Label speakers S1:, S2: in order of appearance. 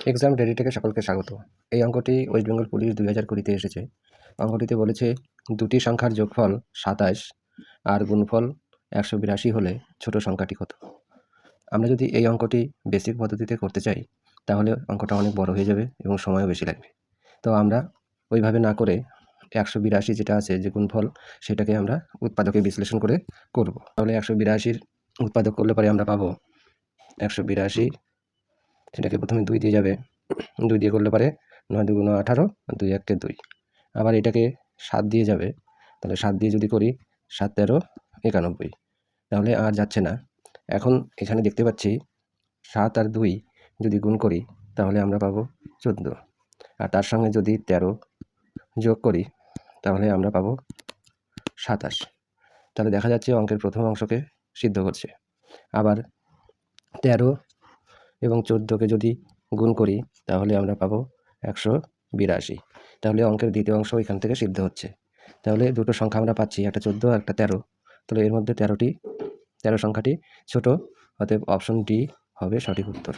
S1: Exam ready থেকে সকলকে স্বাগত। এই অঙ্কটি ওয়েস্ট বেঙ্গল পুলিশ 2020-তে এসেছে। অঙ্কটিতে বলেছে দুটি সংখ্যার যোগফল 27 আর গুণফল 182 হলে ছোট সংখ্যাটি কত? আমরা যদি এই অঙ্কটি বেসিক পদ্ধতিতে করতে চাই তাহলে অঙ্কটা অনেক বড় হয়ে যাবে এবং সময়ও বেশি লাগবে। তো আমরা ওইভাবে না করে 182 যেটা আছে যে গুণফল, সেটাকে আমরা উৎপাদকে বিশ্লেষণ করে করব। তাহলে 182-র উৎপাদক করলে পরে আমরা পাবো 182, সেটাকে প্রথমে 2 দিয়ে যাবে, 2 দিয়ে করলে পারে 9 2 18, 2 1 2। আবার এটাকে 7 দিয়ে যাবে, তাহলে 7 দিয়ে যদি করি 7 13 91, তাহলে আর যাচ্ছে না। এখন এখানে দেখতে পাচ্ছি 7 আর 2 যদি গুণ করি তাহলে আমরা পাবো 14, আর তার সঙ্গে যদি 13 যোগ করি তাহলে আমরা পাবো 27। তাহলে দেখা যাচ্ছে অঙ্কের প্রথম অংশকে সিদ্ধ করছে। আবার 13 এবং 14কে যদি গুণ করি তাহলে আমরা পাবো 182। তাহলে অঙ্কের দ্বিতীয় অংশ এখান থেকে সিদ্ধ হচ্ছে। তাহলে দুটো সংখ্যা আমরা পাচ্ছি, একটা 14 আর একটা 13। তাহলে এর মধ্যে 13 সংখ্যাটি ছোট, অতএব অপশন ডি হবে সঠিক উত্তর।